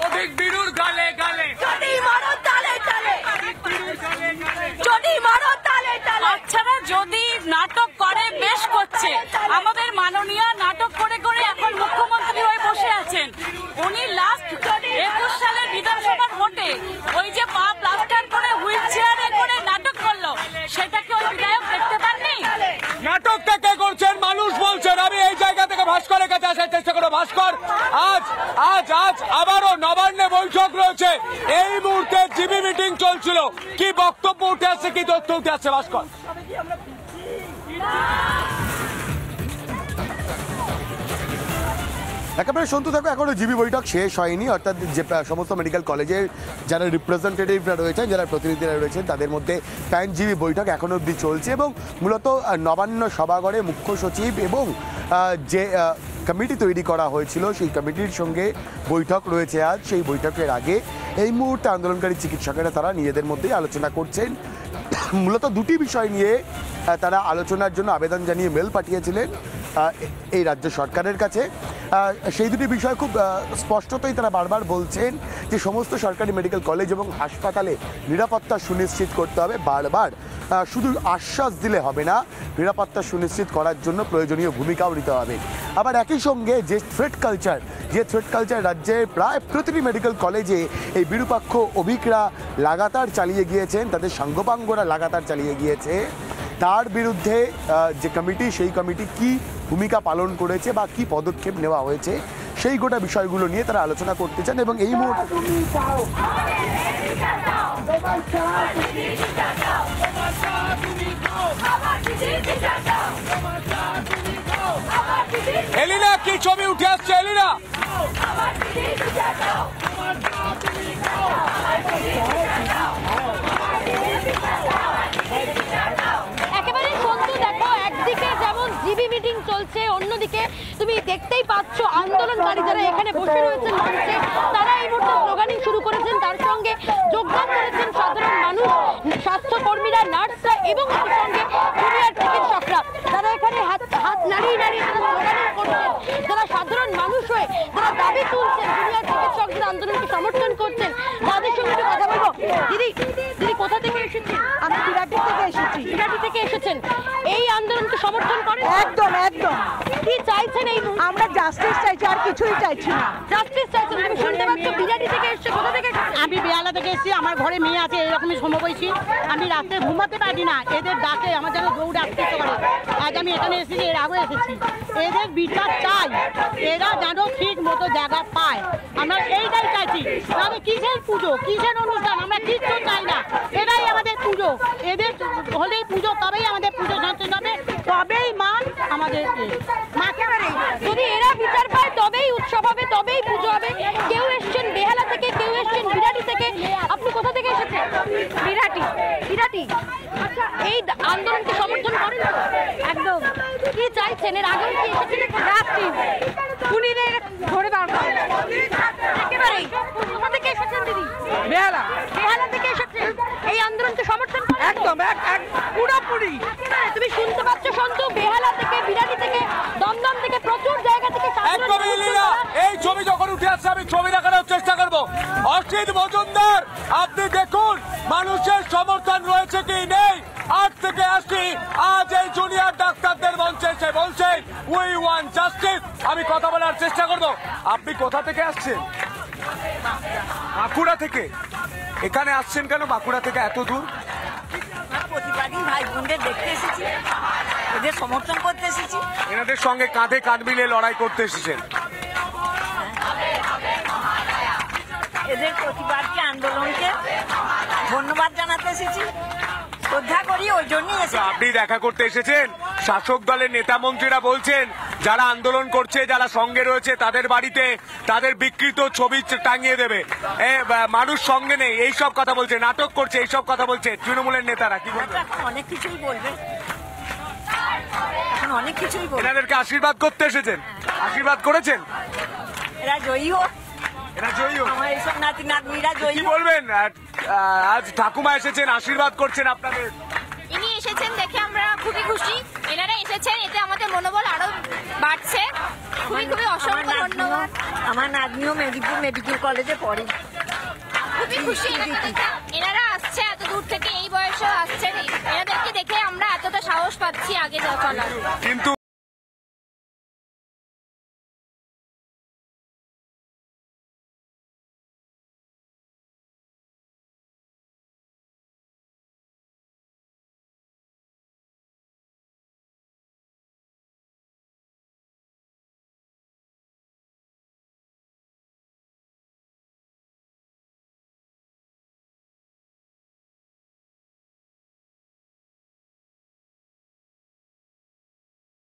অধিক বিরুর গালে গালে বাচ্চারা যদি নাটক করে বেশ করছে, আমাদের মাননীয় নাটক করে করে এখন মুখ্যমন্ত্রী হয়ে বসে আছেন। উনি লাস্ট 21 সালের বিধানসভার ভোটে ওই যে পা প্লাস্টার করে হুইল চেয়ারে করে নাটক করলো, সেটাকে ওই বিধায়ক দেখতে পাননি। নাটকটা কে করছেন মানুষ বলছেন। আমি এই জায়গা থেকে ভাস্করের কাছে আসার চেষ্টা করবো। ভাস্কর, আজ আজ আজ আবারও নবান্নে বৈঠক রয়েছে, এই মুহূর্তে জিবি মিটিং চলছিল, কি বক্তব্য উঠে আসছে, কি তথ্য উঠে আসছে ভাস্কর? একেবারে সন্তু থাকো, এখনো জিবি বৈঠক শেষ হয়নি, অর্থাৎ যে সমস্ত মেডিকেল কলেজের যারা রিপ্রেজেন্টেটিভরা রয়েছেন, যারা প্রতিনিধিরা রয়েছেন, তাদের মধ্যে প্যান জিবি বৈঠক এখনো অবধি চলছে এবং মূলত নবান্ন সভাঘরে মুখ্য সচিব এবং যে কমিটি তৈরি করা হয়েছিল সেই কমিটির সঙ্গে বৈঠক রয়েছে আজ। সেই বৈঠকের আগে এই মুহূর্তে আন্দোলনকারী চিকিৎসকেরা তারা নিজেদের মধ্যেই আলোচনা করছেন। মূলত দুটি বিষয় নিয়ে তারা আলোচনার জন্য আবেদন জানিয়ে মেল পাঠিয়েছিলেন এই রাজ্য সরকারের কাছে। সেই দুটি বিষয় খুব স্পষ্টতই তারা বারবার বলছেন যে সমস্ত সরকারি মেডিকেল কলেজ এবং হাসপাতালে নিরাপত্তা সুনিশ্চিত করতে হবে। বারবার শুধু আশ্বাস দিলে হবে না, নিরাপত্তা সুনিশ্চিত করার জন্য প্রয়োজনীয় ভূমিকাও নিতে হবে। আবার একই সঙ্গে যে থ্রেট কালচার রাজ্যে প্রায় প্রতিটি মেডিকেল কলেজে এই বিরূপাক্ষ অভিকরা লাগাতার চালিয়ে গিয়েছেন, তাদের সাঙ্গপাঙ্গরা লাগাতার চালিয়ে গিয়েছে, তার বিরুদ্ধে যে কমিটি, সেই কমিটি কি ভূমিকা পালন করেছে বা কি পদক্ষেপ নেওয়া হয়েছে, সেই গোটা বিষয়গুলো নিয়ে তারা আলোচনা করতে চান। এবং এই মুহূর্তে এলিনা, কি ছবি উঠে আসছে এলিনা? একেবারে সন্তু দেখো, একদিকে যেমন জিবি মিটিং চলছে, অন্যদিকে তুমি দেখতেই পাচ্ছ আন্দোলনকারী যারা এখানে বসে রয়েছেন মঞ্চে, তারা এই মুহূর্তে স্লোগানিং শুরু করেছেন। তার সঙ্গে যোগদান করেছেন সাধারণ মানুষ, স্বাস্থ্যকর্মীরা, নার্সরা এবং তার সঙ্গে জুনিয়র চিকিৎসকরা। তারা এখানে হাত নাড়িয়ে নাড়িয়ে তারা স্লোগানিং করছেন। যারা সাধারণ মানুষ হয়ে যারা দাবি তুলছেন, জুনিয়র চিকিৎসকদের আন্দোলনকে সমর্থন করছেন, তাদের সঙ্গে একটু কথা বলবো। দিদি কোথা থেকে এসেছেন? আমি বিরাটি থেকে এসেছি। বিরাটি থেকে এসেছেন, এই আন্দোলনকে সমর্থন করেন? একদম একদম। কি চাইছেন? এই আমরা জাস্টিস চাইছি, আর কিছুই চাইছি না। জাস্টিস চাইছেন। তুমি শুনতে পাচ্ছ বিরাটি থেকে এসছে। কোথা থেকে? আমি বেহালা থেকে এসেছি। আমার ঘরে মেয়ে আছে, এরকমই সমবয়সী। আমি রাত্রে ঘুমাতে পারি না, এদের ডাকে আমার যেন দৌড়ে আসতে করে। আজ আমি এখানে এসেছি, এর আগেও এসেছি। এদের বিচার চাই, এরা যেন ঠিক মতো জায়গা পায়। আমরা এইটাই চাইছি। তবে কিসের পুজো, কিসের অনুষ্ঠান, আমরা কিচ্ছু চাই না। এরাই আমাদের পুজো, এদের হলেই পুজো, তবেই আমাদের পুজো শান্তি হবে, তবেই মান আমাদের। যদি এরা বিচার পায় তবেই উৎসব হবে, তবেই পুজো হবে। কেউ এসছেন বেহালা থেকে, কেউ এসছেন বিরাটি থেকে। আপনি কোথা থেকে এসেছেন? বিরাটি। আচ্ছা, এই আন্দোলনকে সমর্থন করেন? একদম। কি চাইছেন? এর আগেও কি এসেছেন? জাস্টিস, খুনিদের ধরে বার করা। একেবারেই। কোথা থেকে এসেছেন দিদি? বেহালা থেকে এসেছেন। এই আন্দোলনকে সমর্থন করেন? একদম পুরোপুরি। তুমি শুনতে পাচ্ছ সন্তু, বেহালা থেকে, বিরাটি থেকে, দমদম থেকে, প্রচুর জায়গা থেকে এই ছবি যখন উঠে আসছে আমি ছবি দেখানোর চেষ্টা করবো। অসিত মজুমদার, আপনি দেখুন মানুষের সমর্থন রয়েছে কি নেই। 8 থেকে 80 আজ এই জুনিয়র ডাক্তারদের মঞ্চে এসে বলছে উই ওয়ান্ট জাস্টিস। আমি কথা বলার চেষ্টা করব। আপনি কোথা থেকে আসছেন? বাঁকুড়া থেকে। এখানে আসছেন কেন বাঁকুড়া থেকে এত দূর? প্রতিবাদী ভাই বোনদের দেখতে এসেছি, এদের সমর্থন করতে এসেছি। এনাদের সঙ্গে কাঁধে কাঁধ মিলিয়ে লড়াই করতে এসেছেন। এদের প্রতিবাদকে, আন্দোলনকে ধন্যবাদ জানাতে এসেছি, শ্রদ্ধা করি, ওই জন্যই এসেছি। আপনি দেখা করতে এসেছেন। শাসক দলের নেতা মন্ত্রীরা বলছেন যারা আন্দোলন করছে, যারা সঙ্গে রয়েছে, তাদের বাড়িতে তাদের বিকৃত ছবি টাঙিয়ে দেবে, মানুষ সঙ্গে নেই, এইসব কথা বলছে, নাটক করছে, এইসব কথা বলছে তৃণমূলের নেতারা। কি বলবেন? অনেক কিছুই বলবে, অনেক কিছুই বলবে। এনাদেরকে আশীর্বাদ করতে এসেছেন, আশীর্বাদ করেছেন। এরা জয়ী হোক, এরা জয়ী হোক। আমার এইসব নাতি নাতনিরা জয়ী। কি বলবেন? আজ ঠাকুমা এসেছেন, আশীর্বাদ করছেন আপনাদের। ইনি এসেছেন দেখে আমরা খুবই খুশি। এনারা এসেছেন, এতে আমাদের মনোবল আরো বাড়ছে। খুবই খুবই অসংখ্য ধন্যবাদ। আমার নাতনিও মেদিনীপুর মেডিকেল কলেজে পড়ে। খুবই খুশি এনাকে দেখে। এনারা আসছে এত দূর থেকে, এই বয়সেও আসছেন। এনাদেরকে দেখে আমরা এতটা সাহস পাচ্ছি আগে চলার। কিন্তু